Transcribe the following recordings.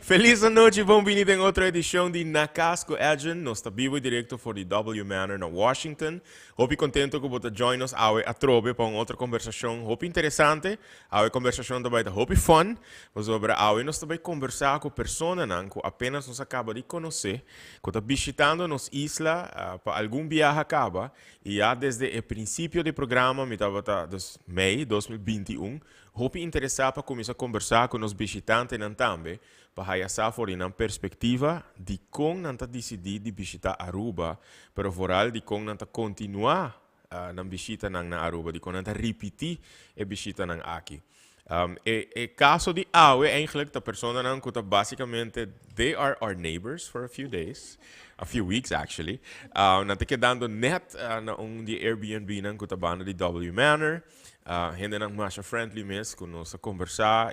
Feliz noite, bem-vindo em outra edição de Na Casa com Edjean. Nós estamos vivo e direto for the W Manor na Washington. Hope contento que você join us a trobe para uma outra conversação. Hope interessante. A conversação também hope fun. Sobre nós também conversar com pessoas que apenas nos acaba de conhecer, que está visitando nos isla para algum viaje acaba. E já desde o princípio do programa, me estava dos Mei 2021. Hope interessado para começar a conversar com os visitantes também, para essa fora uma perspectiva de como nanta decidir de visitar Aruba, pero vooral de como nanta continuar na visita na Aruba, de como nanta repetir a visita na aqui. Caso de Aue, eigenlijk de persona nan kuta basicamente they are our neighbors for a few weeks actually. Nata quedando net na de Airbnb nan kuta banda de W Manor. Hindi nang masya friendly mes kuno sa conversar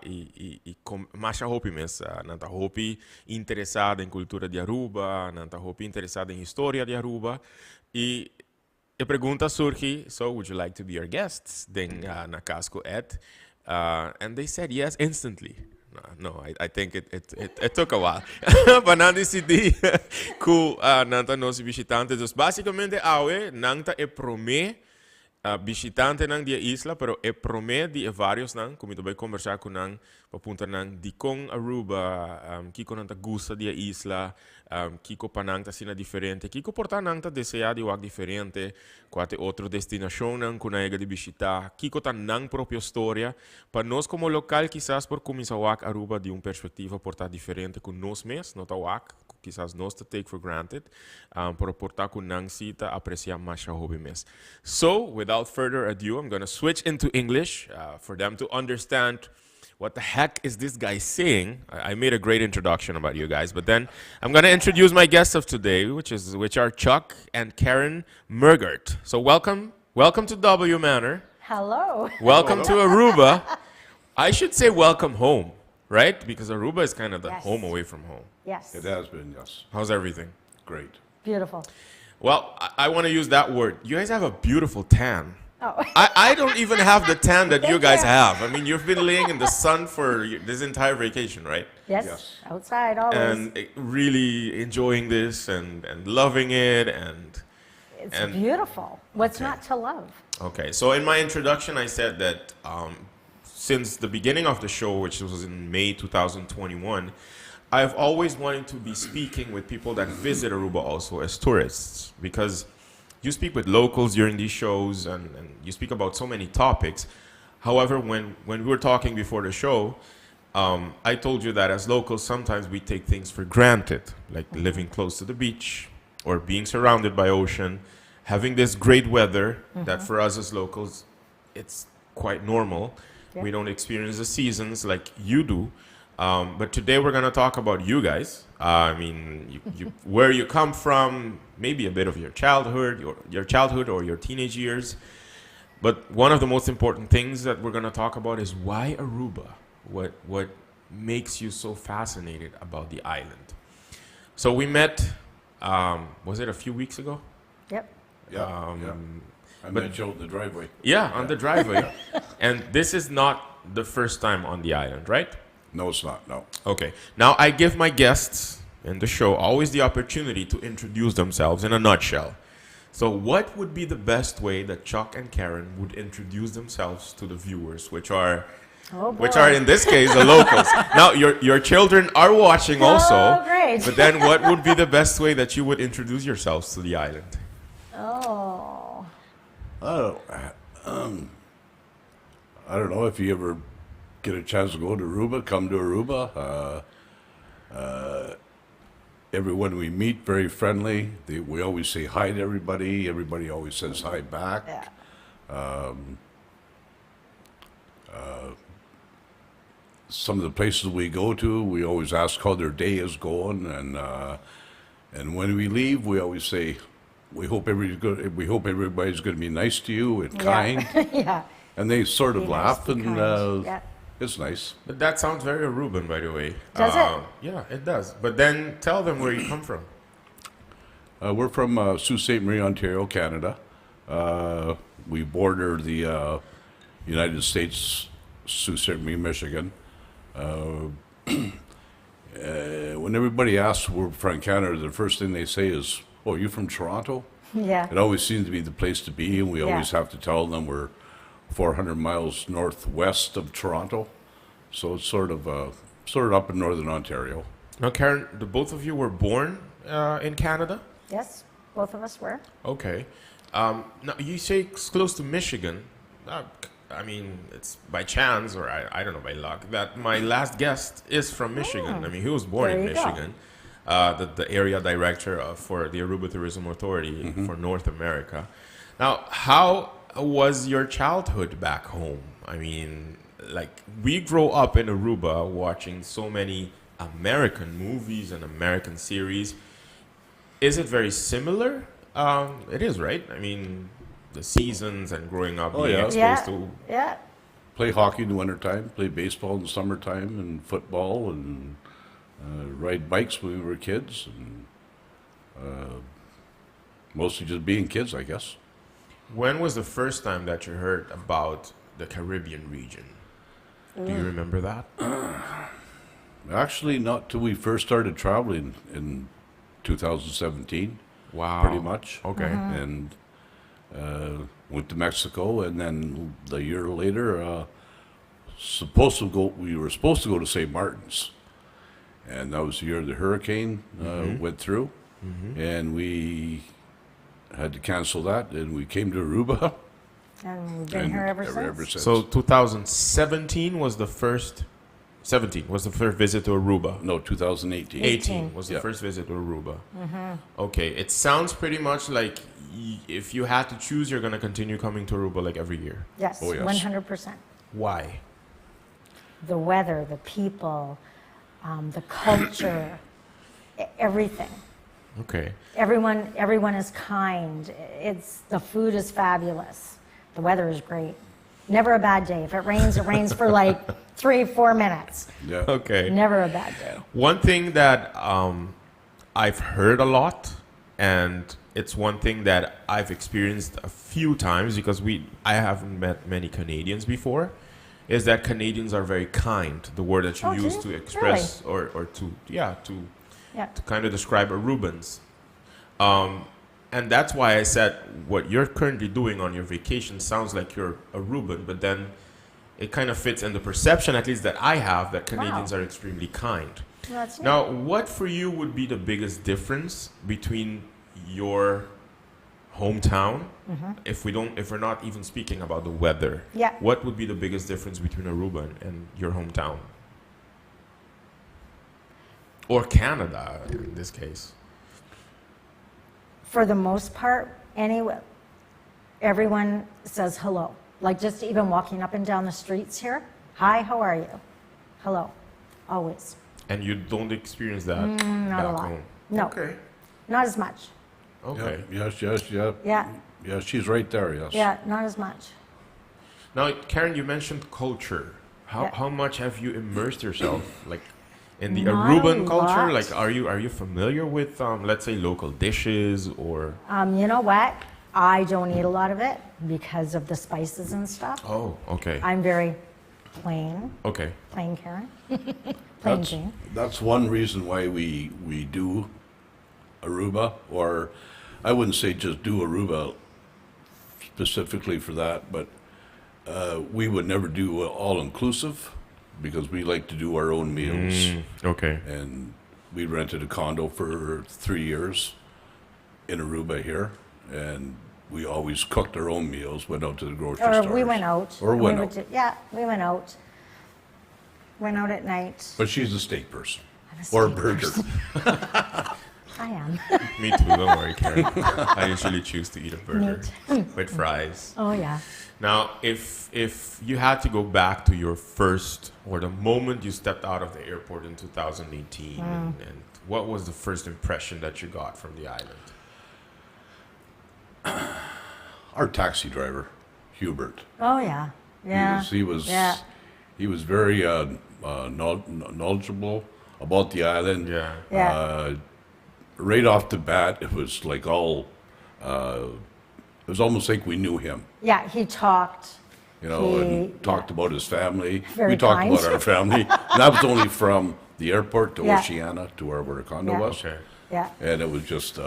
masya hopi mes nanta hopi interessado em cultura de Aruba, nanta hopi interessado em história de Aruba e a pergunta surge, so would you like to be our guests? Den na casco Ed. And they said yes instantly. No, I think it took a while. Para não decidir que nanta nos visitantes. Dus basicamente, awe, nanta e promê visitante ng dia isla, pero e promete de vários nang, como eu conversar com nang, papunta nang di kong Aruba, kiko nang ta gusta dia isla, kiko panang ta sina diferente, kiko porta nang ta desea di wag diferente, quate outro destinação nang kunaiga de visitar, kiko ta nang propia história, para nós como local quizás por começar wag Aruba de perspectiva portar diferente com nós mes, não ta wag, quizás nós te take for granted, para portar com nang sita apreciar mais a hobby mes. So, without further ado, I'm going to switch into English for them to understand what the heck is this guy saying. I made a great introduction about you guys, but then I'm going to introduce my guests of today, which are Chuck and Karen Mergaert. So welcome to W Manor. Hello. Welcome to Aruba. I should say welcome home, right? Because Aruba is kind of the home away from home. Yes. It has been, yes. How's everything? Great. Beautiful. Well, I want to use that word. You guys have a beautiful tan. Oh. I don't even have the tan that you Thank guys you. have. I mean, you've been laying in the sun for this entire vacation, right? Yes. Yes. Outside always. And really enjoying this and loving it. It's beautiful. What's Okay. not to love? Okay, so in my introduction, I said that since the beginning of the show, which was in May 2021, I've always wanted to be speaking with people that visit Aruba also as tourists, because you speak with locals during these shows and you speak about so many topics. However, when we were talking before the show, I told you that as locals, sometimes we take things for granted, like living close to the beach or being surrounded by ocean, having this great weather that for us as locals, it's quite normal. Yeah. We don't experience the seasons like you do. But today we're going to talk about you guys. I mean, where you come from, maybe a bit of your childhood or your teenage years. But one of the most important things that we're going to talk about is why Aruba? What makes you so fascinated about the island? So we met, was it a few weeks ago? Yep. Yeah. I met you out in the driveway. Yeah, on the driveway. And this is not the first time on the island, right? No, it's not, no. Okay. Now, I give my guests in the show always the opportunity to introduce themselves in a nutshell. So what would be the best way that Chuck and Karen would introduce themselves to the viewers, which are in this case the locals? Now, your children are watching also. Oh, great. But then what would be the best way that you would introduce yourselves to the island? Oh. I don't know if you ever get a chance to go to Aruba, come to Aruba. Everyone we meet, very friendly. We always say hi to everybody. Everybody always says hi back. Yeah. Some of the places we go to, we always ask how their day is going, and when we leave, we always say, we hope everybody's going to be nice to you and kind. Yeah. And they sort of Be nice, laugh, be and kind. Yeah. it's nice. But that sounds very Aruban, by the way. Does it? Yeah, it does. But then tell them where you come from. We're from Sault Ste. Marie, Ontario, Canada. We border the United States, Sault Ste. Marie, Michigan. when everybody asks we're from Canada, the first thing they say is, "Oh, you from Toronto?" Yeah. It always seems to be the place to be, and we Yeah. always have to tell them we're 400 miles northwest of Toronto, so it's sort of up in northern Ontario. Now, Karen, the both of you were born in Canada? Yes, both of us were. Okay. Now, you say it's close to Michigan. I mean, it's by chance, or I don't know, by luck, that my last guest is from Michigan. I mean, he was born There in you go. Michigan. The area director for the Aruba Tourism Authority for North America. Now, how was your childhood back home? I mean, like, we grow up in Aruba watching so many American movies and American series. Is it very similar? It is, right? I mean, the seasons and growing up Oh, being yeah. exposed Yeah. to. Yeah. Play hockey in the wintertime, play baseball in the summertime, and football, and ride bikes when we were kids, and mostly just being kids, I guess. When was the first time that you heard about the Caribbean region? Do you remember that? Actually, not till we first started traveling in 2017, Wow. pretty much. Okay. And went to Mexico, and then the year later, we were supposed to go to St. Martin's, and that was the year the hurricane went through, and we had to cancel that, and we came to Aruba. And we've been and here ever since. So 2017 was the first. 17 was the first visit to Aruba. No, 2018. 18 was the Yeah. first visit to Aruba. Okay, it sounds pretty much like if you had to choose, you're going to continue coming to Aruba like every year. Yes, Oh, yes. 100%. Why? The weather, the people, the culture, everything. Okay. Everyone is kind. The food is fabulous. The weather is great. Never a bad day. If it rains for like 3-4 minutes. Yeah. Okay. Never a bad day. One thing that I've heard a lot, and it's one thing that I've experienced a few times because I haven't met many Canadians before, is that Canadians are very kind. The word that you Oh, do use you? to express or to Yeah. kind of describe Arubans. And that's why I said what you're currently doing on your vacation sounds like you're Aruban, but then it kind of fits in the perception, at least that I have, that Canadians are extremely kind. Well, that's neat. Now, what for you would be the biggest difference between your hometown, if we're not even speaking about the weather? Yeah. What would be the biggest difference between Aruba and your hometown? Or Canada, in this case. For the most part, everyone says hello. Like just even walking up and down the streets here. Hi, how are you? Hello. Always. And you don't experience that Not back a lot. home? No. Okay. Not as much. Okay. Yeah, yes, yeah. Yeah. Yeah, she's right there, yes. Yeah, not as much. Now, Karen, you mentioned culture. Yeah. How much have you immersed yourself, like, in the Not Aruban a culture? lot. Like, are you familiar with, let's say, local dishes or? You know what? I don't eat a lot of it because of the spices and stuff. Oh, okay. I'm very plain Okay. Karen. Plain Jane. That's one reason why we do Aruba, or I wouldn't say just do Aruba specifically for that, but we would never do all-inclusive because we like to do our own meals. Okay. And we rented a condo for 3 years in Aruba here, and we always cooked our own meals, went out to the grocery Or stores. we went out. Or and went we out. we went out. Went out at night. But she's a steak person. I'm a Or a steak burger. person. I am. Me too, don't worry, Karen. I usually choose to eat a burger with fries. Oh, yeah. Now, if you had to go back to your first, or the moment you stepped out of the airport in 2018, and what was the first impression that you got from the island? Our taxi driver, Hubert. Oh, yeah. Yeah. He was Yeah. he was very knowledgeable about the island. Yeah. Yeah. Right off the bat, it was like it was almost like we knew him. Yeah, he talked. You know, He- and talked about his family. Very we talked kind. about our family. And that was only from the airport to Yeah. Oceana to where the condo Yeah. was. Okay. Yeah. And it was just,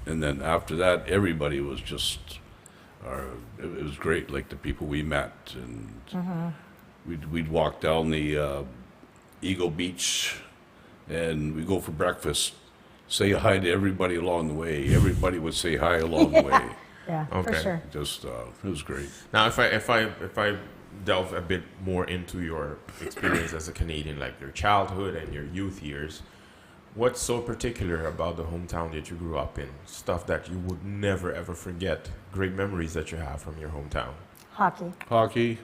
and then after that, everybody was just, it was great, like the people we met. And we'd walk down the Eagle Beach and we'd go for breakfast, say hi to everybody along the way. Everybody would say hi along the way. Yeah, for Okay. sure. Just, it was great. Now, if I delve a bit more into your experience as a Canadian, like your childhood and your youth years, what's so particular about the hometown that you grew up in? Stuff that you would never ever forget. Great memories that you have from your hometown. Hockey. Hockey,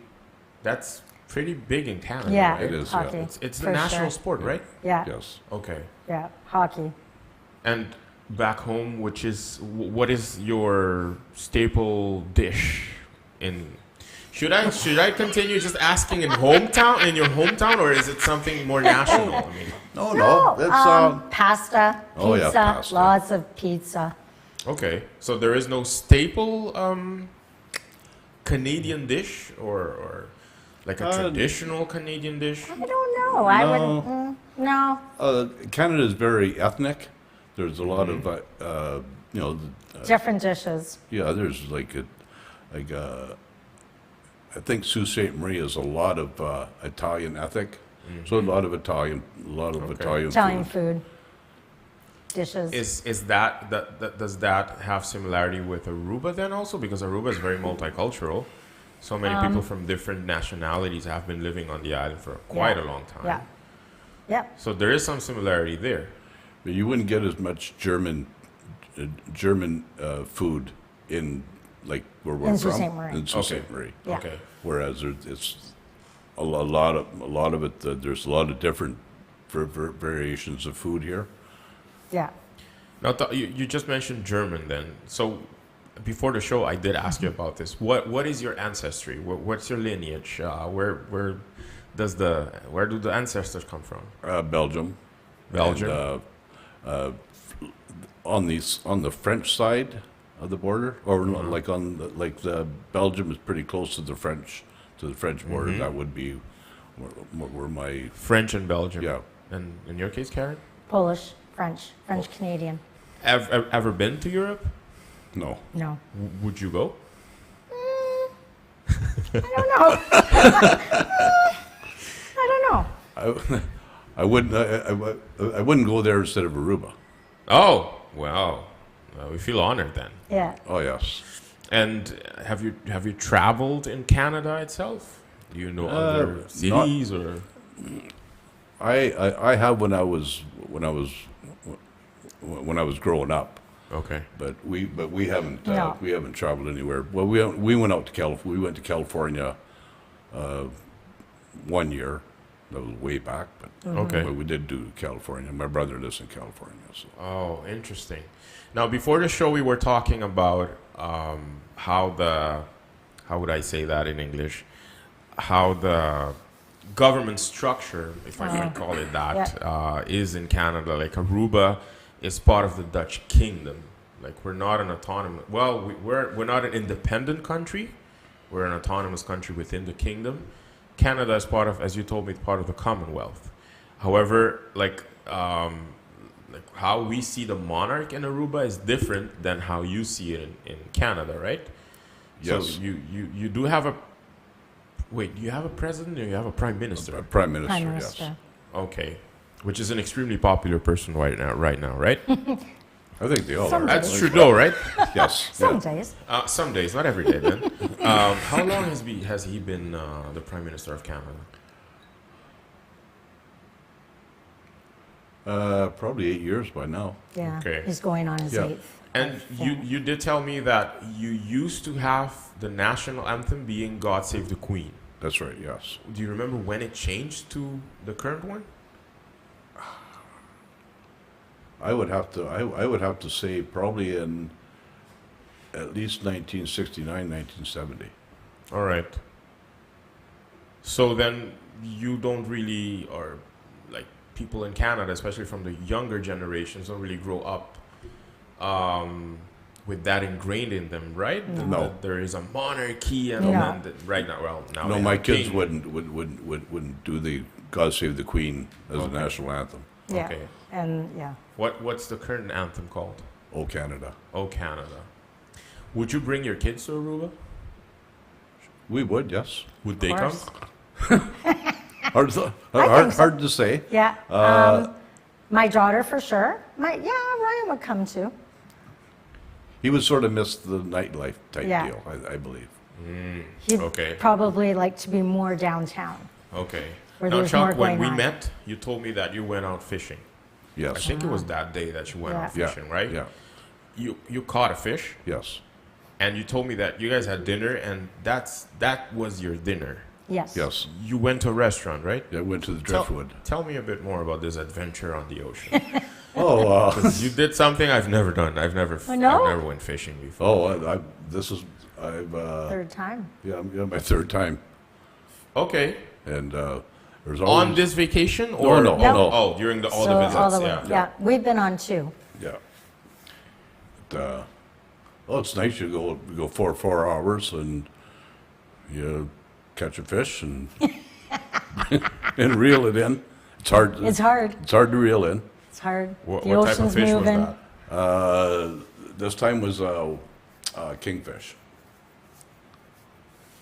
That's pretty big in Canada. Yeah, right? It is, yeah. hockey. It's the for national sure. sport, right? Yeah, yes. Okay. yeah, hockey. And back home, what is your staple dish in? Should I continue just asking in your hometown, or is it something more national? I mean, No, that's, Pasta, pizza, Oh, yeah, pasta. lots of pizza. okay, so there is no staple Canadian dish or like a traditional Canadian dish. I don't know. I No. wouldn't. No, Canada is very ethnic. There's a lot of, different dishes. yeah, there's I think Sault Ste. Marie is a lot of Italian ethnic. So a lot of Italian Italian food. food dishes. Is that does that have similarity with Aruba then also, because Aruba is very multicultural. So many people from different nationalities have been living on the island for quite a long time. Yeah. Yep. So there is some similarity there. But you wouldn't get as much German food in like where we're In Sault from Ste. Marie. in Sault Okay. Ste. Marie. Yeah. Okay. Whereas it's a lot of it. There's a lot of different variations of food here. Yeah. Now you just mentioned German then. So before the show, I did ask you about this. What is your ancestry? What's your lineage? Where do the ancestors come from? Belgium. Belgium. And, on the French side of the border, or like the Belgium is pretty close to the French border. That would be where my French and Belgium. yeah. And in your case, Karen, Polish, French, Canadian. ever been to Europe? No. No. Would you go? I don't know. I don't know. I wouldn't go there instead of Aruba. Oh, wow. We feel honored then. Yeah. Oh yes. And have you traveled in Canada itself? Do you know other cities or? I have when I was growing up, Okay. but we haven't No. we haven't traveled anywhere. Well, we went out to California. We went to California 1 year. That was way back, but Okay. but we did do California. My brother lives in California, so Oh, interesting. Now, before the show, we were talking about how would I say that in English? How the government structure, if I might call it that, is in Canada. Like Aruba is part of the Dutch kingdom. Like we're not an autonomous. Well, we're not an independent country. We're an autonomous country within the kingdom. Canada is part of, as you told me, part of the Commonwealth. However, like how we see the monarch in Aruba is different than how you see it in Canada, right? yes, So you do have a wait. Do you have a president or you have a prime minister? Prime Minister. Prime Yes. Minister. Okay, which is an extremely popular person right now, right? I think they all Some are. That's Trudeau, right? Yes. Some yeah. days. Some days, not every day, then. How long has he been the prime minister of Canada? Probably 8 years by now. Yeah. Okay. He's going on his Yeah. 8th. And you did tell me that you used to have the national anthem being "God Save the Queen." That's right. Yes. Do you remember when it changed to the current one? I would have to say probably in at least 1969, 1970. All right. So then you don't really, or like people in Canada, especially from the younger generations, don't really grow up with that ingrained in them, right? No. That there is a monarchy and No. right now. Well, now No, they my have kids king. wouldn't do God Save the Queen as a national anthem. Yeah. Okay. And yeah. What's the current anthem called? Oh, Canada. Oh, Canada. Would you bring your kids to Aruba? We would, yes. Would they come? course. Hard to say. Yeah. My daughter for sure. Ryan would come too. He would sort of miss the nightlife type Yeah. deal, I believe. He'd Okay. probably like to be more downtown. Okay. Where Now, there's Chuck, more when going we on. met, you told me that you went out fishing. I Yes. think it was that day that you went out Yeah. fishing, right? Yeah. You caught a fish, Yes. and you told me that you guys had dinner, and that was your dinner. Yes. Yes. You went to a restaurant, right? I went to the Driftwood. Tell me a bit more about this adventure on the ocean. Oh, 'Cause you did something I've never done. I've never went fishing before. Third time. My third time. Okay. And there's always... On this vacation or No. Oh, during all So the visits. all the way. Yeah. Yeah. We've been on 2. Yeah. It's nice. You go for 4 hours and you catch a fish and and reel it in. It's hard. It's hard. It's hard to reel in. It's hard. What the type of ocean's fish moving. was that? This time was kingfish.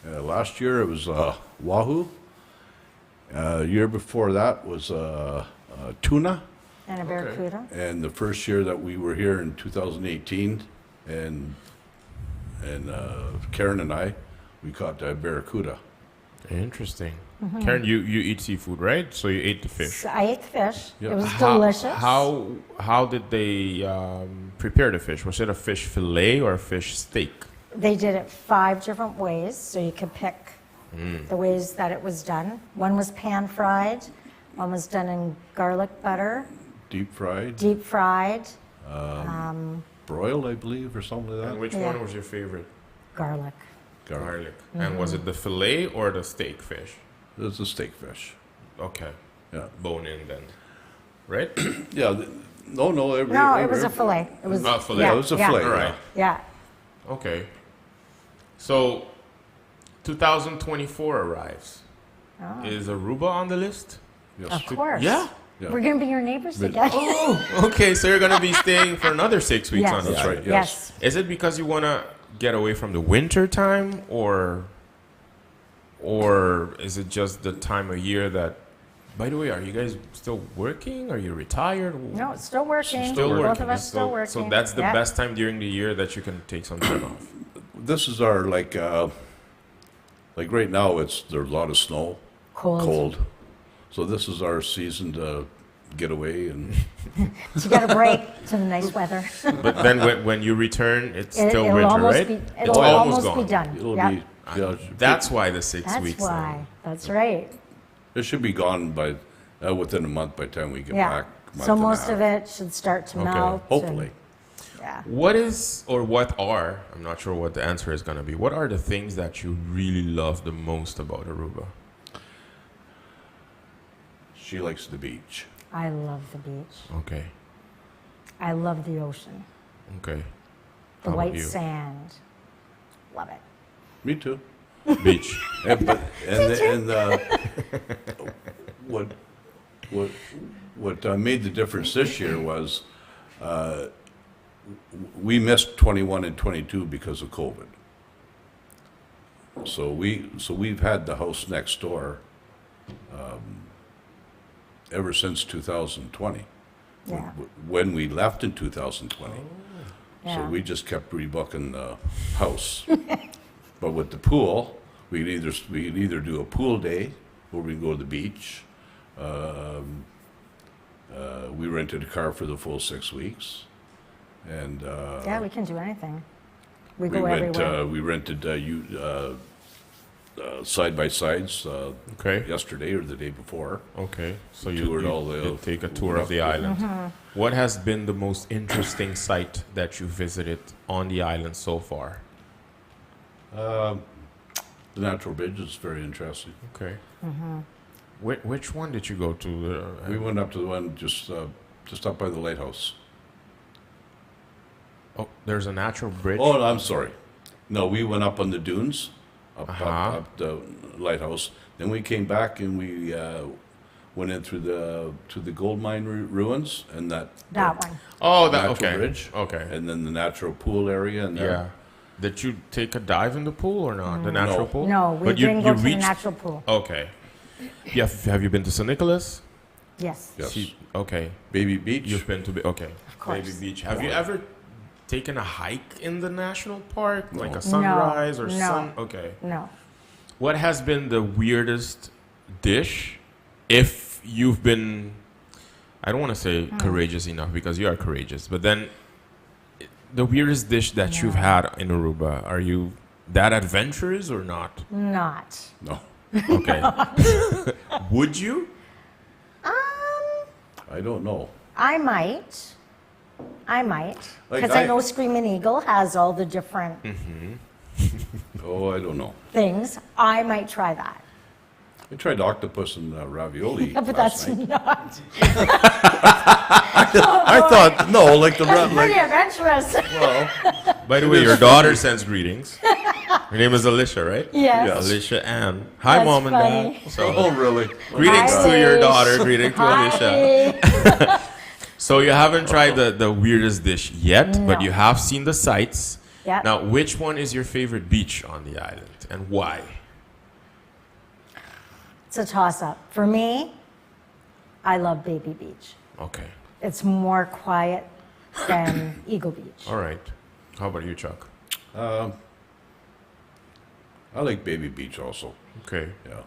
Last year it was wahoo. Year before that was tuna. And a barracuda. And the first year that we were here in 2018, and Karen and I, we caught barracuda. Interesting. Mm-hmm. Karen, you eat seafood, right? So you ate the fish. So I ate the fish. Yeah. It was delicious. How did they prepare the fish? Was it a fish fillet or a fish steak? They did it 5 different ways, so you could pick the ways that it was done. One was pan fried, one was done in garlic butter, Deep fried, deep fried, broiled, I believe, or something like And that. which Yeah. one was your favorite? garlic. Garlic. Mm-hmm. And was it the fillet or the steak fish? It's a steak fish. Okay. Yeah. Bone in then. Right? Yeah. No. No, it was a fillet. It was fillet. Yeah, it was a fillet. All right. Yeah. Okay. So 2024 arrives. Oh. Is Aruba on the list? Yes. Of course. Yeah? Yeah. We're going to be your neighbors again. Okay, so you're going to be staying for another 6 weeks Yes. on the That's island. right. Yes. Is it because you want to get away from the winter time, or is it just the time of year that? By the way, are you guys still working? Are you retired? No, it's still working. Still working. Both of us still working. So that's the Yeah. best time during the year that you can take some time off. This is our like right now. There's a lot of snow, cold. So this is our season to get away and To get a break to the nice weather. But then when you return, it's still It'll winter, almost right? it'll It's almost gone. be done. it'll Yeah. be. Yeah, That's why the 6 That's weeks. why. That's right. it should be gone by within a month by the time we get Yeah. back. So most of it should start to Okay. melt. and- Hopefully. Yeah. I'm not sure what the answer is going to be. What are the things that you really love the most about Aruba? She likes the beach. I love the beach. Okay. I love the ocean. Okay. The How about white you? sand. Love it. Me too. Beach. What made the difference this year was we missed 21 and 22 because of COVID. So we've had the house next door ever since 2020. Yeah. When we left in 2020. So Yeah. we just kept rebooking the house. But with the pool, we could either do a pool day where we can go to the beach. We rented a car for the full 6 weeks, and Yeah, we can do anything. We go everywhere. we rented side by sides Okay. yesterday or the day before. Okay. So Toured you all the- did take a tour of the island. What has been the most interesting site that you visited on the island so far? The natural bridge is very interesting. Okay. Which one did you go to? We went up to the one just up by the lighthouse. Oh, there's a natural bridge. Oh, I'm sorry. No, we went up on the dunes, up Uh-huh. the lighthouse. Then we came back and went in through the gold mine ruins and that one. Oh, that natural okay. bridge. Okay. And then the natural pool area and there. Yeah. Did you take a dive in the pool or not? The natural No. pool? No, we But didn't go to the reached- natural pool. Okay. Yeah. Have you been to St. Nicholas? Yes. Yes. Okay. Baby Beach. You've been to okay. Of course. Baby Beach. Have you ever taken a hike in the national park, like a No. sunrise or No. sun? Okay. No. What has been the weirdest dish, if you've been? I don't want to say courageous enough because you are courageous, but then the weirdest dish that you've had in Aruba, are you that adventurous or not? Not. No, Okay. Would you? I don't know. I might. Like Because I know Screaming Eagle has all the different Oh, I don't know. things. I might try that. I tried octopus and ravioli Yeah, but last that's night. not I thought no, like the pretty like adventurous. By the way, your daughter sends greetings. Her name is Alicia, right? Yes. Yes. Alicia Ann. Hi, That's Mom and funny. Dad. So, oh really? greetings Hi, to your Alicia. daughter. Greetings to Alicia. Hi. So you haven't tried the weirdest dish yet, but No. you have seen the sights. Yep. Now, which one is your favorite beach on the island and why? It's a toss-up. For me, I love Baby Beach. Okay. It's more quiet than Eagle Beach. All right. How about you, Chuck? I like Baby Beach also. Okay. Yeah,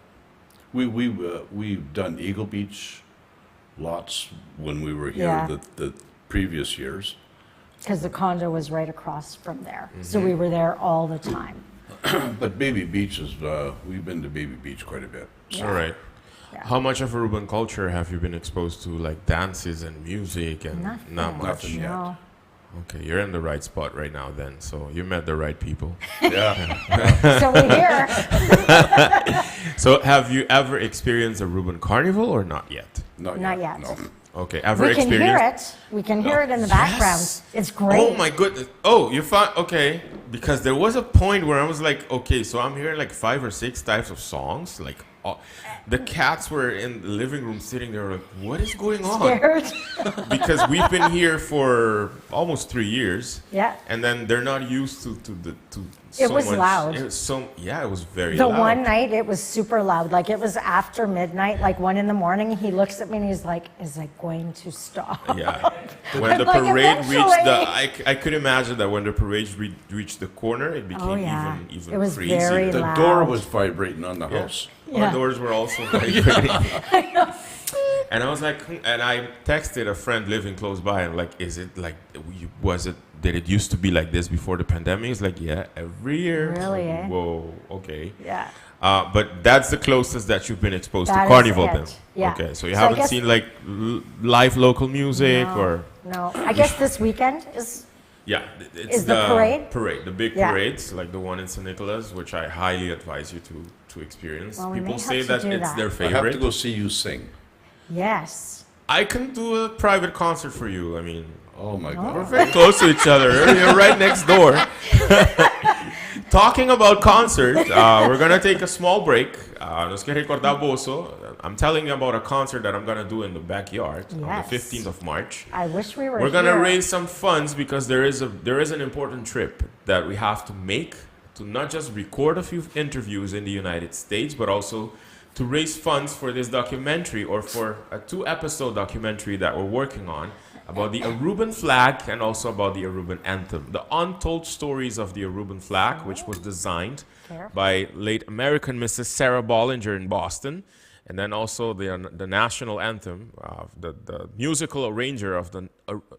we've done Eagle Beach lots when we were here Yeah. the previous years. Because the condo was right across from there. So we were there all the time. But Baby Beach is we've been to Baby Beach quite a bit. Yeah. All right. Yeah. How much of Aruban culture have you been exposed to, like dances and music and Nothing. not much? Nothing yet. No. Okay, you're in the right spot right now then. So you met the right people. Yeah, So we're here. So have you ever experienced a Aruban carnival or not yet? Not yet. No. Okay, ever We can experienced? hear it. We can hear it in the background. Yes. It's great. Oh my goodness. Oh, you found okay. Because there was a point where I was like, okay, so I'm hearing like 5 or 6 types of songs. Like the cats were in the living room sitting there like, what is going on? Scared. Because we've been here for almost 3 years. Yeah. And then they're not used to It so was much. loud. It was it was very The loud. one night it was super loud. Like it was after midnight, like 1 a.m. He looks at me and he's like, "Is it going to stop?" Yeah. When the Like, parade reached the, eventually. I could imagine that when the parade reached the corner, it became Oh, yeah. even It was crazier. very The loud. door was vibrating on the house. Yeah. Our doors were also vibrating. And I was like, and I texted a friend living close by, and like, is it like, did it used to be like this before the pandemic? It's like, yeah, every year. Really, eh? Whoa, okay. Yeah. But that's the closest that you've been exposed That to is Carnival it. then. Yeah. Okay, so you So I haven't guess- seen like live local music or. No. I guess this weekend is. Yeah, it's Is the parade? the big Yeah. parades, like the one in St. Nicholas, which I highly advise you to experience. Well, we may People have say to that do it's that. their I have to favorite. go see you sing. Yes. I can do a private concert for you. I mean, Oh my we're God! very close to each other. You're right next door. Talking about concert, we're gonna take a small break. Nos que recordar boso. I'm telling you about a concert that I'm gonna do in the backyard on Yes. the 15th of March. I wish we were. We're gonna here. raise some funds because there is an important trip that we have to make to not just record a few interviews in the United States, but also to raise funds for this documentary or for a 2-episode documentary that we're working on about the Aruban flag and also about the Aruban anthem. The untold stories of the Aruban flag, which was designed by late American Mrs. Sarah Bollinger in Boston. And then also the national anthem, the musical arranger of the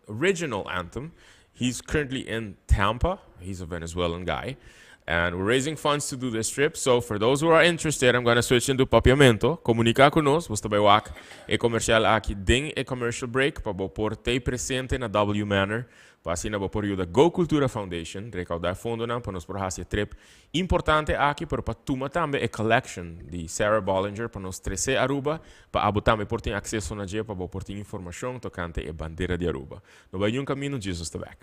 original anthem. He's currently in Tampa. He's a Venezuelan guy. And we're raising funds to do this trip. So for those who are interested, I'm going to switch into papiamento. Comunica conosco. Basta baiwak e comercial aqui ding e commercial break para por te presente na W Manor. Para assim na por da Go Cultura Foundation. Recaudar fundo na para nos por hacer trip importante aqui para tuma também a collection de Sarah Bollinger para nos trece Aruba. Para abo também por ter acesso na dia para por ter informação tocante a bandeira de Aruba. No vai um caminho Jesus está back.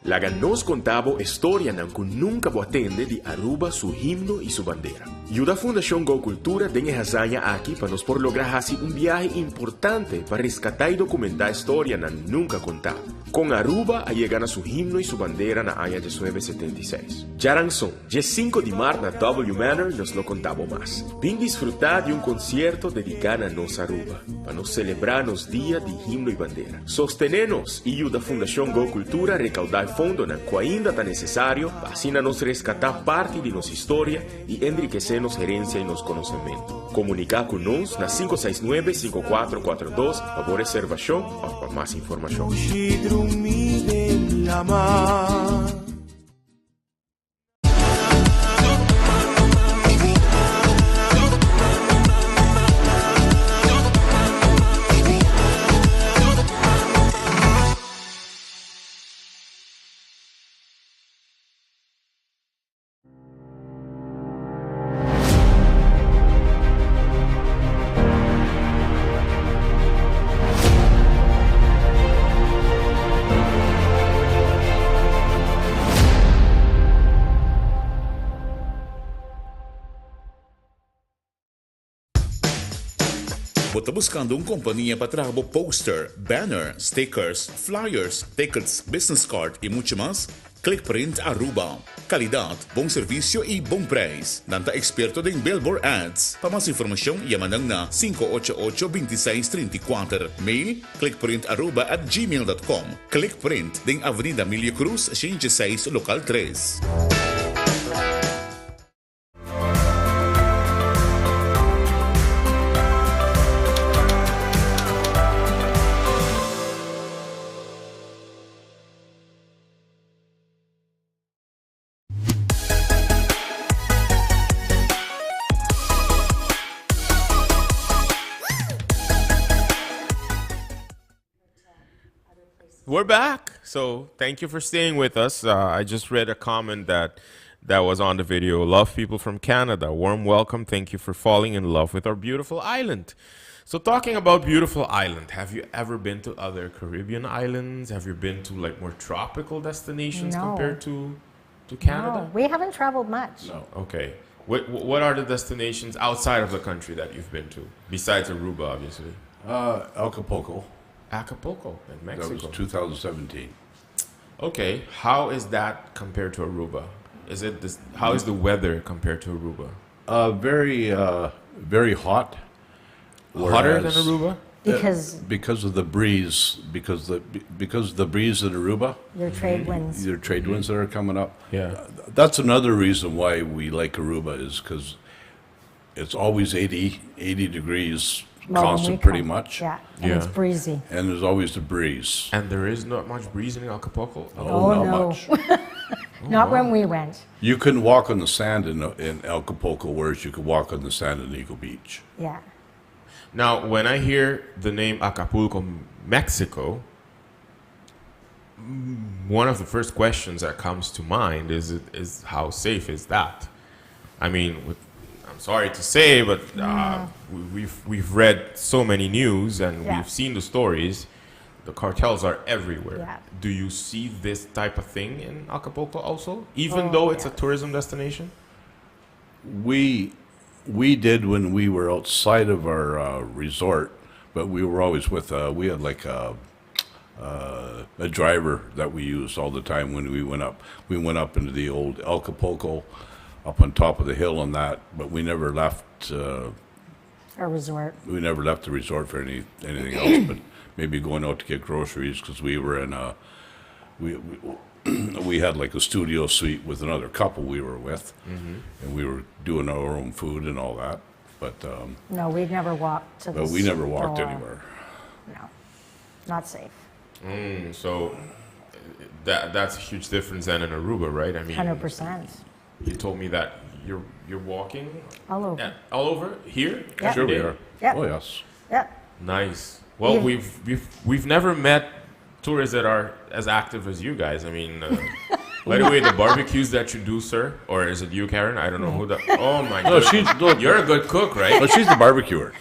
Laga nos contabo historia ng kung nunca bo atende di Aruba su himno y su bandera. Yuda Fundación Go Cultura den hazaña aquí para nos por lograr hacer un viaje importante para rescatar y documentar historia na nunca contado. Con Aruba a llegar a su himno y su bandera na año 1976. Jarang son, 5 de marzo na W Manor nos lo contabo más. Vin disfrutar de un concierto dedicado a nos Aruba, para nos celebrar los días de himno y bandera. Sostenernos y ayuda Fundación Go Cultura recaudar fondo na que ainda está necesario, así nos rescatar parte de nuestra historia y enriquecer nos herencia y nos conocimiento. Comunicar con nos na 569-5442 para reservación o para más información. Bota buscando companhia para trabalhar poster, banner, stickers, flyers, tickets, business card e muito mais? Click Print Aruba. Qualidade, bom serviço e bom preço. Nanta experto em billboard ads. Para mais informação, yamanang na 588-2634. Mail, clickprintaruba@gmail.com. Click Print, din Avenida Milio Cruz, 106, Local 3. We're back. So thank you for staying with us. I just read a comment that was on the video. Love people from Canada. Warm welcome. Thank you for falling in love with our beautiful island. So talking about beautiful island, have you ever been to other Caribbean islands? Have you been to like more tropical destinations No. compared to Canada? No, we haven't traveled much. No. Okay. What are the destinations outside of the country that you've been to besides Aruba, obviously? Acapulco. Acapulco in That Mexico. was 2017. Okay, how is that compared to Aruba? How is the weather compared to Aruba? Very hot. Hotter than Whereas, Aruba? Because of the breeze, because the breeze in Aruba, your trade winds. your trade winds that are coming up. Yeah. That's another reason why we like Aruba is because it's always 80 degrees Well, when constant we pretty come. much. Yeah, and it's Yeah. breezy. And there's always the breeze. And there is not much breeze in Acapulco? Oh, not no. much. Not when we went. You couldn't walk on the sand in Acapulco, whereas you could walk on the sand in Eagle Beach. Yeah. Now, when I hear the name Acapulco, Mexico, one of the first questions that comes to mind is how safe is that? I mean, I'm sorry to say, but we've read so many news and Yeah. we've seen the stories. The cartels are everywhere. Yeah. Do you see this type of thing in Acapulco also, even though it's a tourism destination? We did when we were outside of our resort, but we were always with we had like a driver that we used all the time when we went up. We went up into the old Acapulco, up on top of the hill and that, but we never left. A resort. We never left the resort for anything else, but maybe going out to get groceries because we were in a we had like a studio suite with another couple we were with, and we were doing our own food and all that. But No, we'd never walked to the but we never walked store. anywhere. No, not safe. So that's a huge difference than in Aruba, right? I mean, 100%. you told me that you're walking All over. all over here. Yeah. every Sure we day? are. Yep. Oh yes. Yep. Nice. Well, Yeah. we've never met tourists that are as active as you guys. I mean, by the way, the barbecues that you do, sir, or is it you, Karen? I don't know who that. Oh my No, God. she's no, You're a good cook, right? no, she's the barbecuer.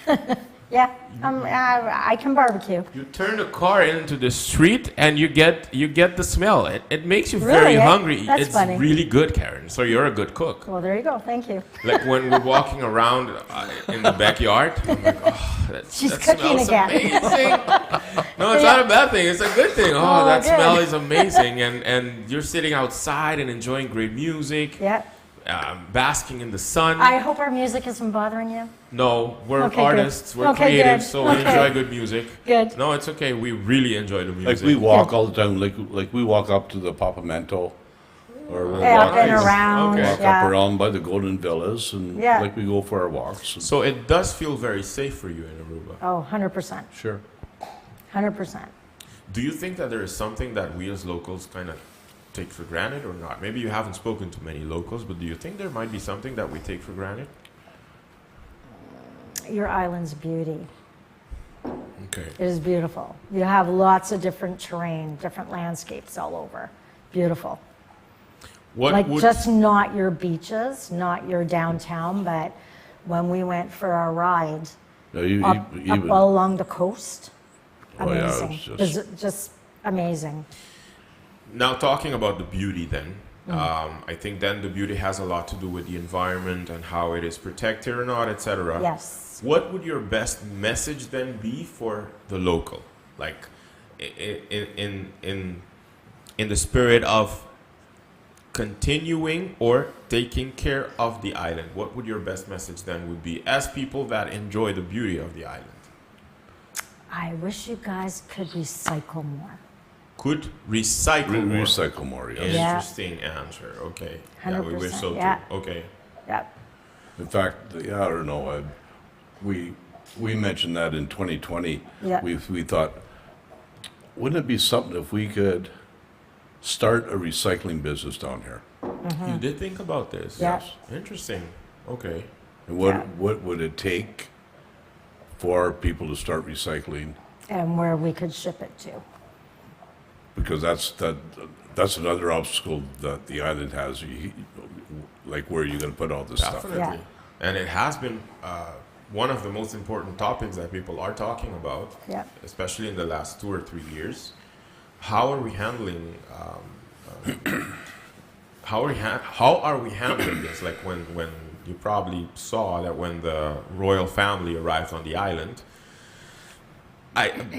Yeah, I can barbecue. You turn the car into the street and you get the smell. It makes you Really? very hungry. That's it's funny. really good, Karen. So you're a good cook. Well, there you go. Thank you. Like when we're walking around in the backyard, I'm like, oh, She's that cooking smells again. amazing. No, it's not a bad thing. It's a good thing. Oh, Oh, that good. smell is amazing. And you're sitting outside and enjoying great music, Yeah. basking in the sun. I hope our music isn't bothering you. No, we're Okay, good. artists, we're Okay, creative, good. so we Okay. enjoy good music. Good. No, it's okay. We really enjoy the music. Like we walk all the time, like we walk up to the Papamento, or we'll Yeah, walk, up and Nice. around. Okay. walk Yeah. up around by the Golden Villas, and Yeah. like we go for our walks. And So it does feel very safe for you in Aruba. Oh, 100%. sure. 100%. Do you think that there is something that we as locals kind of take for granted or not? Maybe you haven't spoken to many locals, but do you think there might be something that we take for granted? Your island's beauty. Okay. It is beautiful. You have lots of different terrain, different landscapes all over. Beautiful. What Like would just not your beaches, not your downtown, but when we went for our ride Yeah, up even, all along the coast, Oh, yeah, it was amazing. just- It was just amazing. now talking about the beauty then? I think then the beauty has a lot to do with the environment and how it is protected or not, etc. Yes. What would your best message then be for the local, like in the spirit of continuing or taking care of the island? What would your best message then would be as people that enjoy the beauty of the island? I wish you guys could recycle more. Could recycle more. recycle more. Yes. Yeah. Interesting answer. Okay. Yeah, we wish 100%, so yeah. too. Okay. Yep. In fact, yeah, I don't know. We mentioned that in 2020. Yeah. We thought, wouldn't it be something if we could start a recycling business down here? You did think about this? Yeah. Yes. Interesting. Okay. And Yeah. what would it take for people to start recycling? And where we could ship it to. Because that's another obstacle that the island has. Like, where are you going to put all this stuff? Definitely. Yeah. And it has been one of the most important topics that people are talking about, Yeah. especially in the last 2 or 3 years. How are we handling? How are we handling this? Like when you probably saw that when the royal family arrived on the island,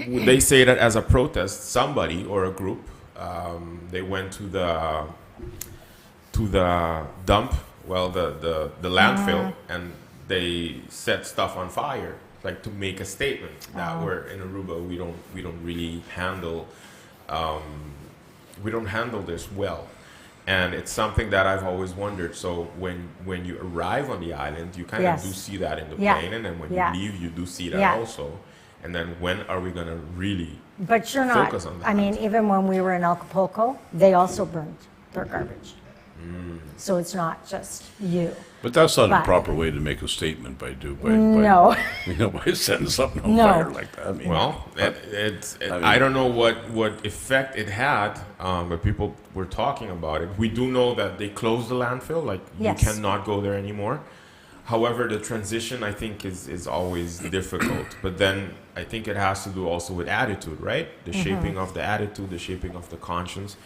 would they say that as a protest, somebody or a group, they went to the dump, well, the landfill, and they set stuff on fire, like to make a statement that we're in Aruba, we don't really handle, we don't handle this well. And it's something that I've always wondered. So when you arrive on the island, you kind of Yes. do see that in the Yeah. plane, and then when Yeah. you leave, you do see that Yeah. also. And then when are we going to really But you're not. focus on that? I mean, even when we were in Acapulco, they also burned their garbage. So it's not just you. But that's not a But- proper way to make a statement by No. by setting something on No. fire like that. I mean, Well, mean- I don't know what effect it had, but people were talking about it. We do know that they closed the landfill, like Yes. you cannot go there anymore. However, the transition, I think, is always difficult. But then I think it has to do also with attitude, right? The shaping of the attitude, the shaping of the conscience.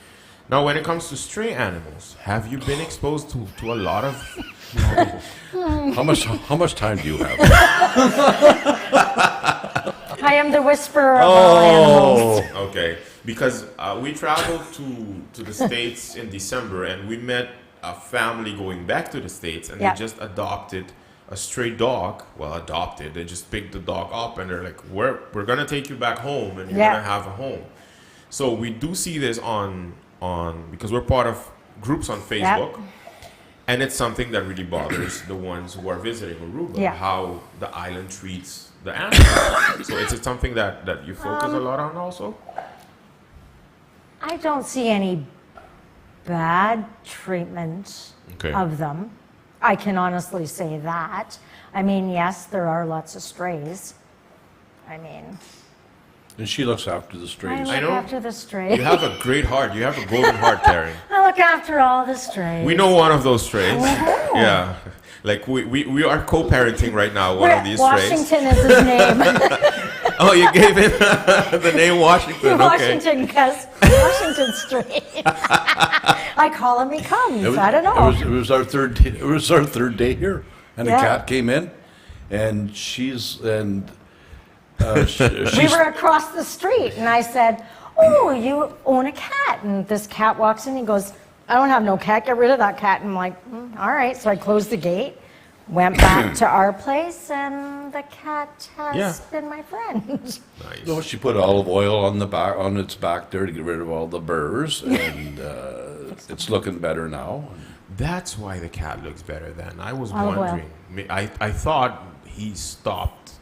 Now, when it comes to stray animals, have you been exposed to a lot of... how much time do you have? I am the whisperer of all animals. Okay, because we traveled to the States in December, and we met a family going back to the States, and Yeah. they just adopted a stray dog. Well, adopted. They just picked the dog up, and they're like, we're going to take you back home, and you're Yeah. going to have a home. So we do see this on because we're part of groups on Facebook, and it's something that really bothers the ones who are visiting Aruba, Yeah. how the island treats the animals. So it's something that you focus a lot on also? I don't see any bad treatment Okay. of them. I can honestly say that. I mean, yes, there are lots of strays. I mean, And she looks after the I strays. look know. after the strays. You have a great heart. You have a golden heart, Karen. I look after all the strays. We know one of those strays. Oh. Yeah. Like we are co-parenting right now, one of these strays. Washington is his name. Oh, you gave him the name Washington. Okay. Washington, because Washington Street. I call him, he comes. I don't know. It was our third day, it was our third day here, and Yeah. a cat came in, and she's We were across the street, and I said, "Oh, you own a cat?" And this cat walks in. He goes, "I don't have no cat. Get rid of that cat." And I'm like, "All right." So I closed the gate, went back to our place, and the cat has Yeah. been my friend. Nice. No, she put olive oil on its back there to get rid of all the burrs, and it's looking better now. That's why the cat looks better then. I was Olive oil. wondering. I thought he stopped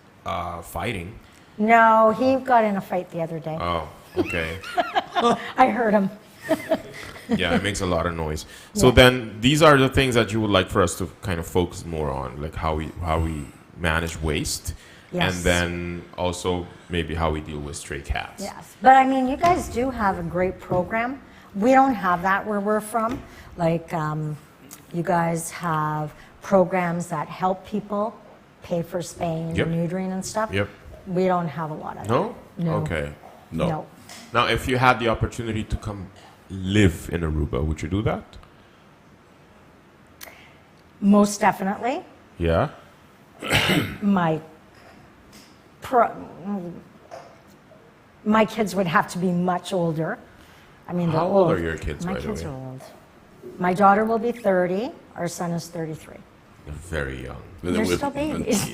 fighting. No, he got in a fight the other day. Oh, okay. I heard him. Yeah, it makes a lot of noise. So then these are the things that you would like for us to kind of focus more on, like how we manage waste, Yes. and then also maybe how we deal with stray cats. Yes, but I mean, you guys do have a great program. We don't have that where we're from. Like, you guys have programs that help people pay for spaying Yep. and neutering and stuff. Yep. We don't have a lot of No? that. No. Okay. No. No. Now, if you had the opportunity to come live in Aruba, would you do that? Most definitely. Yeah. My kids would have to be much older. I mean, they're How old are your kids, My by the kids way? are old. My daughter will be 30. Our son is 33. They're very young. And They're then still babies.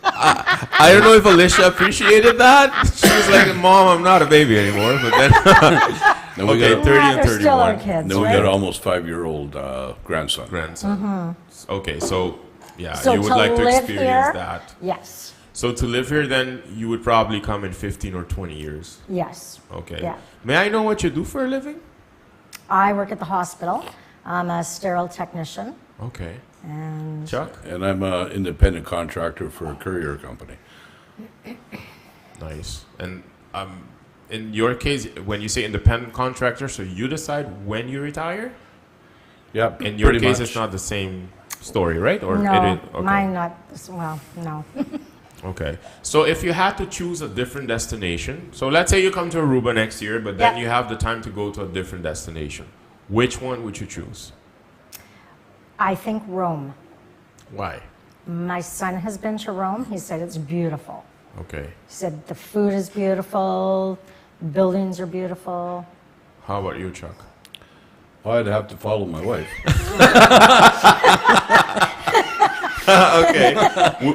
I don't know if Alicia appreciated that. She was like, "Mom, I'm not a baby anymore." But then, Then we okay, got, 30 Yeah, and they're still our 31. kids, then we right? got an almost 5-year-old grandson. Grandson. Okay, so yeah, So you would to like to live experience here- that. Yes. So to live here, then you would probably come in 15 or 20 years. Yes. Okay. Yeah. May I know what you do for a living? I work at the hospital. I'm a sterile technician. Okay. And Chuck? And I'm an independent contractor for a courier company. Nice. And in your case, when you say independent contractor, so you decide when you retire? Yeah, In your pretty case, much. it's not the same story, right? Or no, it is? Okay. mine not. Well, no. Okay. So if you had to choose a different destination, so let's say you come to Aruba next year, but then Yeah. you have the time to go to a different destination. Which one would you choose? I think Rome. Why? My son has been to Rome. He said it's beautiful. Okay. He said the food is beautiful, buildings are beautiful. How about you, Chuck? Well, I'd have to follow my wife. Okay.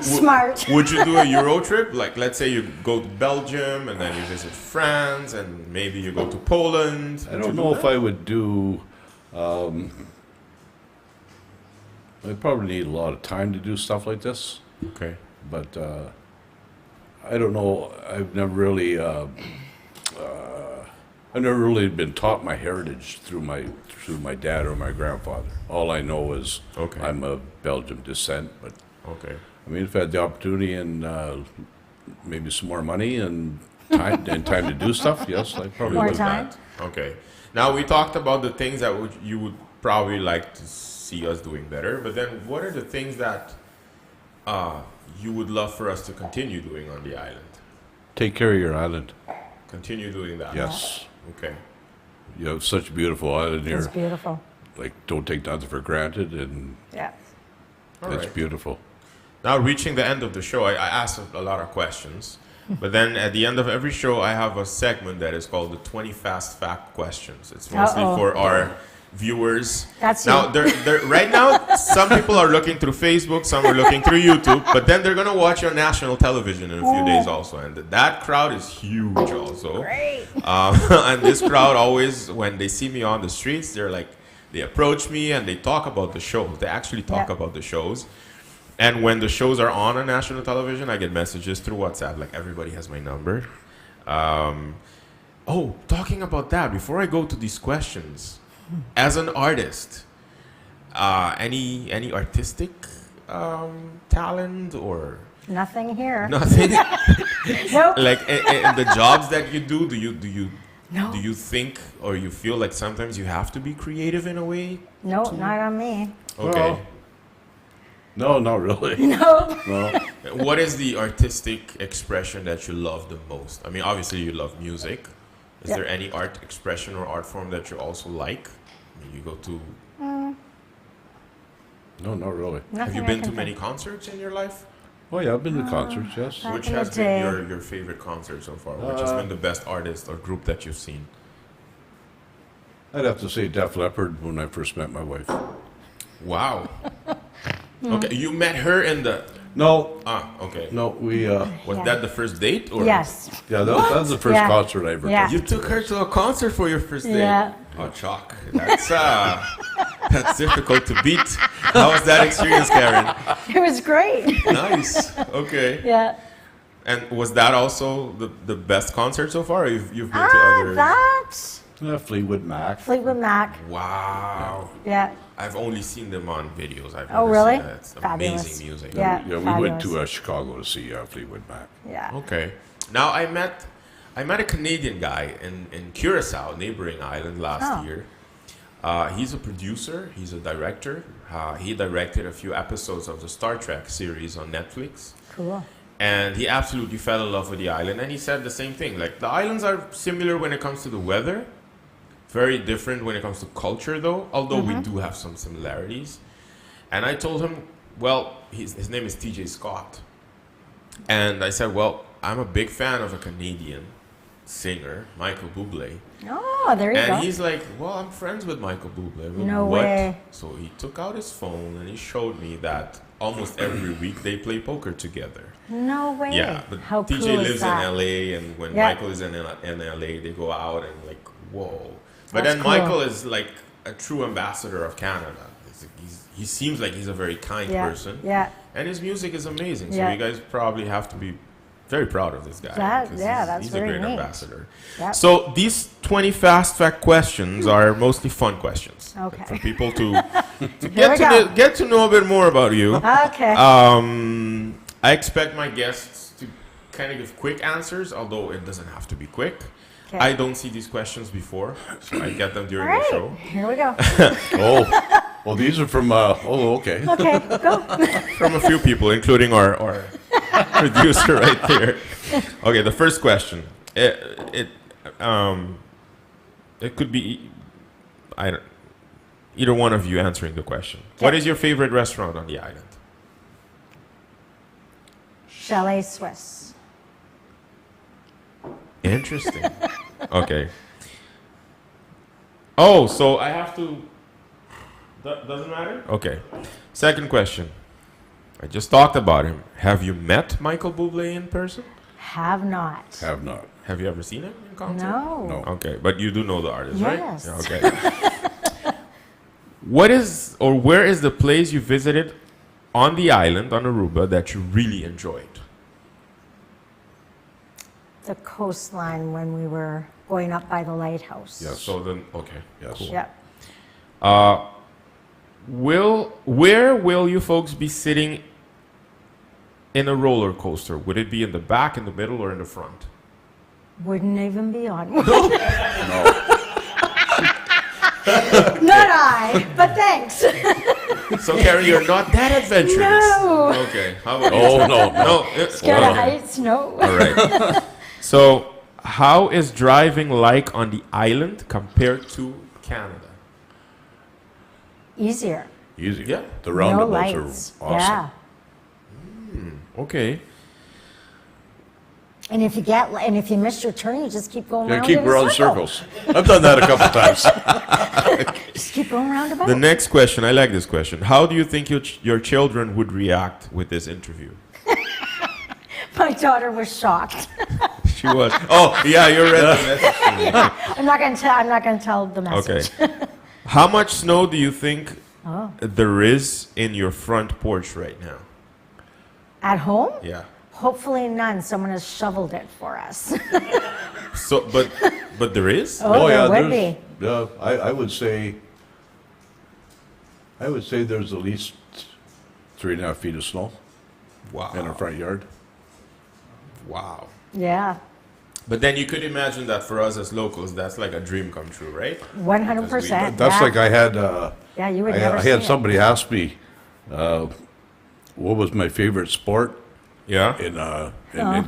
Smart. Would you do a Euro trip? Like, let's say you go to Belgium and then you visit France and maybe you go to Poland. I don't know if I would do. I'd probably need a lot of time to do stuff like this, Okay. but I don't know. I've never really been taught my heritage through my dad or my grandfather. All I know is Okay. I'm of Belgian descent. But Okay. I mean, if I had the opportunity and maybe some more money and time to do stuff, yes, I probably More would. time? Okay. Now we talked about the things that you would probably like to see us doing better, but then what are the things that you would love for us to continue doing on the island? Take care of your island. Continue doing that. Yes, Okay. you have such a beautiful island It's here. beautiful. Like, don't take nothing for granted, and Yeah. All it's right. beautiful. Now, reaching the end of the show, I asked a lot of questions, but then at the end of every show, I have a segment that is called the 20 Fast Fact Questions. It's mostly Uh-oh. for our viewers. That's now, you. they're right now, some people are looking through Facebook, some are looking through YouTube, but then they're going to watch on national television in a few days also, and that crowd is huge also. Great. And this crowd always, when they see me on the streets, they approach me and they talk about the shows. They actually talk Yeah. about the shows. And when the shows are on national television, I get messages through WhatsApp. Like, everybody has my number. Talking about that, before I go to these questions, as an artist, any artistic talent or Nothing here. Nothing. Nope. Like in the jobs that you do you No. do you think or you feel like sometimes you have to be creative in a way? No, not on me. Okay. Well, no, not really. No. No. What is the artistic expression that you love the most? I mean, obviously you love music. Is Yep. there any art expression or art form that you also like? I mean, you go to. No, not really. Have you Nothing I been can to many think. concerts in your life? Oh yeah, I've been to concerts. Yes. Back Which in the has been day. your favorite concert so far? Which has been the best artist or group that you've seen? I'd have to say Def Leppard when I first met my wife. Wow. Okay, you met her in the. No, Okay. no, we. Was Yeah. that the first date or? Yes. Yeah, that was the first Yeah. concert I ever Yeah. took. You took her to a concert for your first date. Yeah. Oh, chalk. That's difficult to beat. How was that experience, Karen? It was great. Nice. Okay. Yeah. And was that also the best concert so far? Or you've been to others? That Fleetwood Mac. Fleetwood Mac. Wow. Yeah. I've only seen them on videos. I've Oh, never really? seen that. It's Fabulous. amazing music. Yeah. Yeah, we went Fabulous. to Chicago to see Fleetwood Mac. Yeah. Okay. Now I met a Canadian guy in Curacao, neighboring island, last Oh. year. He's a producer. He's a director. He directed a few episodes of the Star Trek series on Netflix. Cool. And he absolutely fell in love with the island. And he said the same thing. Like, the islands are similar when it comes to the weather. Very different when it comes to culture, though. Although we do have some similarities. And I told him, well, his name is TJ Scott. And I said, well, I'm a big fan of a Canadian singer, Michael Bublé. Oh, there you And go. he's like, well, I'm friends with Michael Bublé. I mean, No what? way. So he took out his phone and he showed me that almost every week they play poker together. No way. Yeah, but How TJ cool lives is that? in LA, and when Yeah. Michael is in LA, they go out and like, whoa. But That's then cool. Michael is like a true ambassador of Canada. He seems like he's a very kind Yeah. person. Yeah. And his music is amazing. So Yeah. you guys probably have to be very proud of this guy. That- because yeah, that's he's very a great neat. ambassador. Yep. So these 20 fast fact questions are mostly fun questions. Okay. For people to we get go. get to know a bit more about you. Okay. I expect my guests to kind of give quick answers, although it doesn't have to be quick. Okay. I don't see these questions before, so I get them All during right. the show. Here we go. Oh, well, these are from. Okay. Okay. Go. From a few people, including our producer right there. Okay, the first question. It could be either one of you answering the question. What is your favorite restaurant on the island? Chalet Swiss. Interesting. Okay. Oh, so I have to. That doesn't matter? Okay. Second question. I just talked about him. Have you met Michael Bublé in person? Have not. Have not. Have you ever seen him in concert? No. No. Okay, but you do know the artist, right? Yes. Yeah, okay. What is or where is the place you visited on the island on Aruba that you really enjoyed? The coastline when we were going up by the lighthouse. Yes. So then, okay. Yes. Cool. Yep. Where will you folks be sitting in a roller coaster? Would it be in the back, in the middle, or in the front? Wouldn't even be on one. No. Not I, but thanks. So, Karen, you're not that adventurous. No. Okay. How about you? Oh no. No. Scared of okay. heights? No. All right. So, how is driving like on the island compared to Canada? Easier. Easy. Yeah. The No roundabouts lights. are awesome. Yeah. Okay. And if you miss your turn, you just keep going Yeah, round keep in a around circle. circles. I've done that a couple times. Just keep going round about. The next question, I like this question. How do you think your children would react with this interview? My daughter was shocked. She was. Oh, yeah, you read the message to me. I'm not gonna tell the message. Okay. How much snow do you think Oh. there is in your front porch right now? At home? Yeah. Hopefully none. Someone has shoveled it for us. So, but there is? Oh, there would there's- be. Yeah, I would say. I would say there's at least 3.5 feet of snow. Wow. in our front yard. Wow. Yeah, But then you could imagine that for us as locals, that's like a dream come true, right? 100%. That's yeah. like I had. Yeah, you would I never see had it. somebody ask me, what was my favorite sport Yeah. in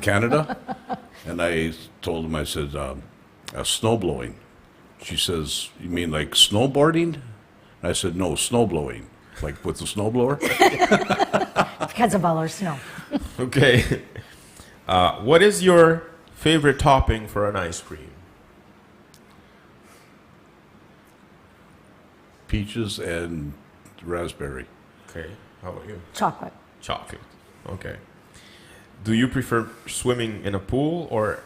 Canada, and I told him, I said, snow blowing. She says, "You mean like snowboarding?" I said, "No, snow blowing, like with the snowblower." Because of all our snow. Okay. What is your favorite topping for an ice cream? Peaches and raspberry. Okay. How about you? Chocolate. Chocolate. Okay. Do you prefer swimming in a pool or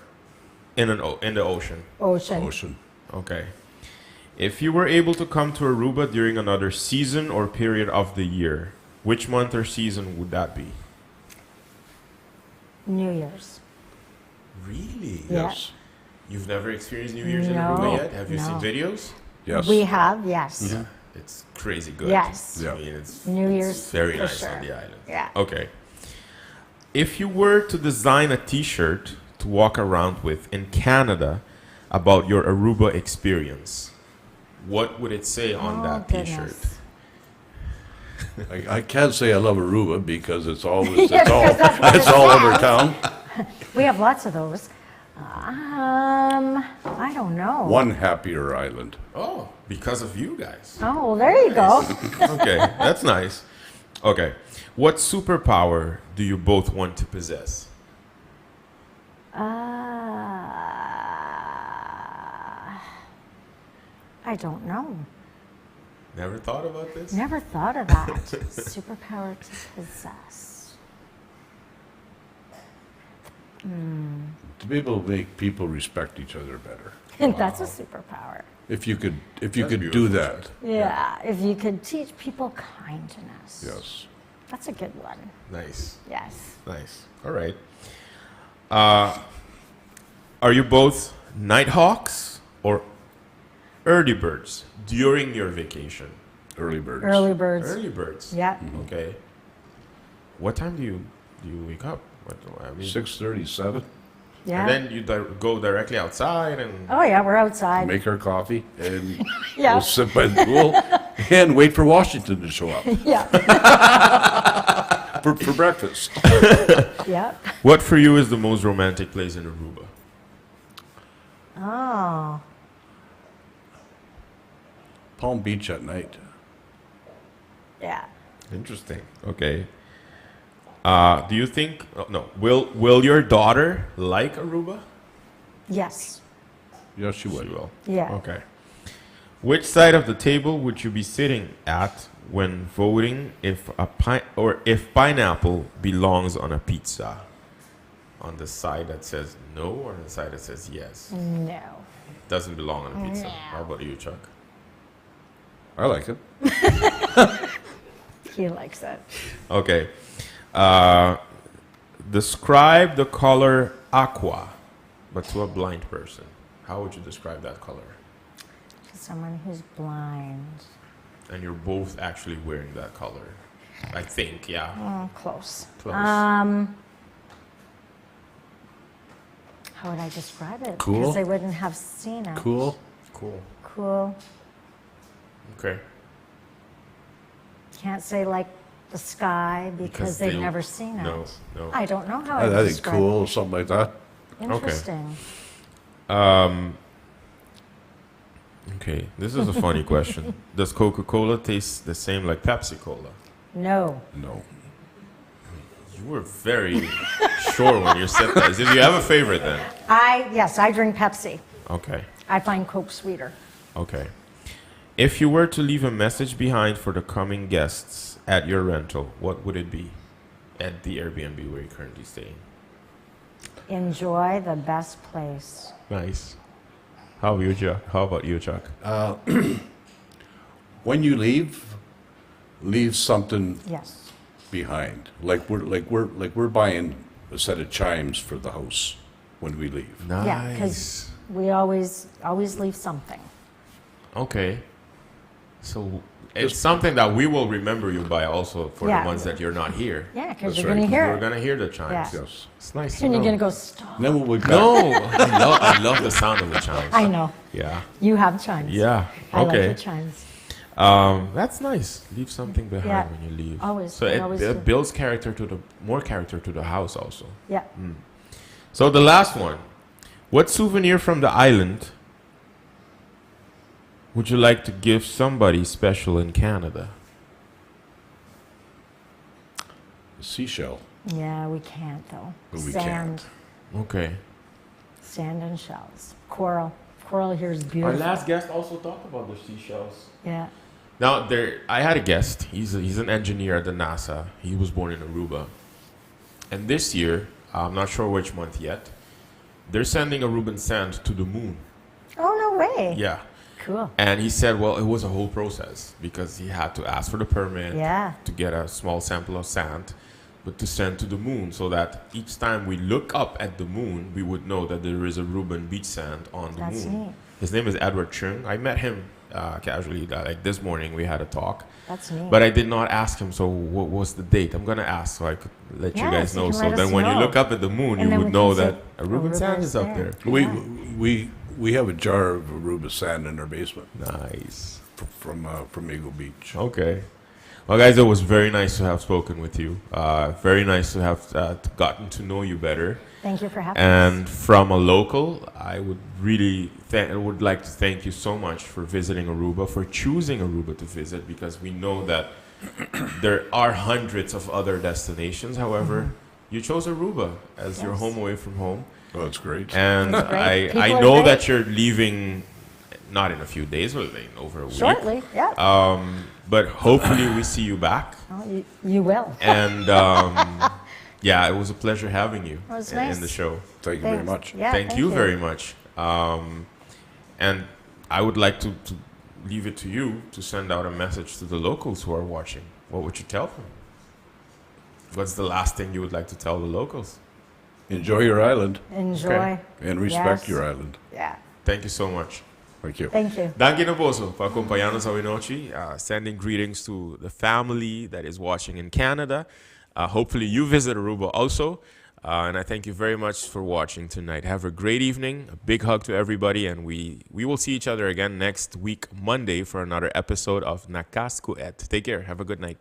in the ocean? Ocean. Ocean. Okay. If you were able to come to Aruba during another season or period of the year, which month or season would that be? New Year's. Really? Yeah. Yes. You've never experienced New Year's in No, Aruba yet? Have you seen no. videos? Yes. We have, yes. Yeah. It's crazy good. Yes. Yeah. I mean, it's New it's Year's, very for nice sure. on the island. Yeah. Okay. If you were to design a T-shirt to walk around with in Canada about your Aruba experience, what would it say on that T-shirt? Goodness. I can't say I love Aruba because it's always Yeah, because that's what it's it all over says. town. We have lots of those. I don't know. One happier island. Oh, because of you guys. Oh, well, there you go. Okay, that's nice. Okay. What superpower do you both want to possess? I don't know. Never thought about this? Never thought of that. Superpower to possess. To be able to make people respect each other better. That's a superpower. If you could That's do beautiful, that. Yeah, if you could teach people kindness. Yes. That's a good one. Nice. Yes. Nice. All right. Are you both nighthawks or early birds during your vacation? Early birds. Early birds. Early birds. Yeah. Okay. What time do you wake up? What, I mean, 6:37. Yeah. And then you go directly outside and Oh yeah, we're outside. Make our coffee and Yeah. we'll sit by the pool and wait for Washington to show up Yeah. for breakfast. Yeah. what for you is the most romantic place in Aruba? Oh. Palm Beach at night. Yeah. Interesting. Okay. Do you think? Oh, no. Will your daughter like Aruba? Yes. Yes, she would. She will. Yeah. Okay. Which side of the table would you be sitting at when voting if if pineapple belongs on a pizza? On the side that says no or on the side that says yes? No. Doesn't belong on a pizza. No. How about you, Chuck? I like it. He likes it. Okay. Describe the color aqua, but to a blind person. How would you describe that color? To someone who's blind. And you're both actually wearing that color. I think, yeah. Oh, close. Close. How would I describe it? Cool. Because they wouldn't have seen it. Cool. Cool. Cool. Okay. Can't say like the sky because they've never seen it. No, no. I don't know how I I think describe cool or something like that. it. Interesting. Okay, this is a funny question. Does Coca-Cola taste the same like Pepsi-Cola? No. No. You were very sure when you said that. Did you have a favorite then? Yes, I drink Pepsi. Okay, I find Coke sweeter. okay. If you were to leave a message behind for the coming guests at your rental, what would it be at the Airbnb where you're currently staying? Enjoy the best place. Nice. How about you, Chuck? When you leave something Yes. behind. We're buying a set of chimes for the house when we leave. Nice. Yeah, because we always leave something. Okay. So it's something that we will remember you by also for Yeah. the ones that you're not here. Yeah, because That's you're right. going to hear You're it. gonna hear the chimes. Yeah. Yes. It's nice to And you're know. going to go, stop. Then we'll be back. No, I love the sound of the chimes. I know. Yeah. You have chimes. Yeah. I like Okay. the chimes. That's nice. Leave something behind Yeah. when you leave. Always. So I it, always it do. builds more character to the house also. Yeah. So the last one. What souvenir from the island would you like to give somebody special in Canada? Seashell. Yeah, we can't, though. But we Sand. Okay. Sand and shells. Coral. Coral here is Our beautiful. last guest also talked about the seashells. Yeah. Now, I had a guest. He's an engineer at the NASA. He was born in Aruba. And this year, I'm not sure which month yet, they're sending Aruban sand to the moon. Oh, no way. Yeah. Cool. And he said, well, it was a whole process because he had to ask for the permit Yeah. to get a small sample of sand, but to send to the moon so that each time we look up at the moon, we would know that there is a Aruban beach sand on the That's moon. neat. His name is Edjean. I met him casually. Like this morning, we had a talk. That's neat. But I did not ask him, so what was the date? I'm going to ask so I could let you Yeah, guys so you know. can So let then us when you know. look up at the moon, And you then would we know can say, that Aruban sand Aruba's is up there. there. We have a jar of Aruba sand in our basement Nice. from Eagle Beach. Okay. Well, guys, it was very nice to have spoken with you. Very nice to have gotten to know you better. Thank you for having us. And from a local, I would really would like to thank you so much for visiting Aruba, for choosing Aruba to visit, because we know that there are hundreds of other destinations. However, you chose Aruba as your Yes. home away from home. Oh, that's great. And It's great. People I are know great. that you're leaving not in a few days, but in over a week. Shortly, yeah. But hopefully we see you back. Oh, you will. And yeah, it was a pleasure having you It was in nice. the show. Thank you very Thanks. much. Yeah, Thank you very much. And I would like to leave it to you to send out a message to the locals who are watching. What would you tell them? What's the last thing you would like to tell the locals? Enjoy your island Enjoy. and respect Yes. your island. Yeah. Thank you so much. Thank you. Thank you. Danke na Boso por acompañarnos hoy noche. Sending greetings to the family that is watching in Canada. Hopefully you visit Aruba also. And I thank you very much for watching tonight. Have a great evening. A big hug to everybody. And we will see each other again next week, Monday, for another episode of Nakaskuet. Take care. Have a good night.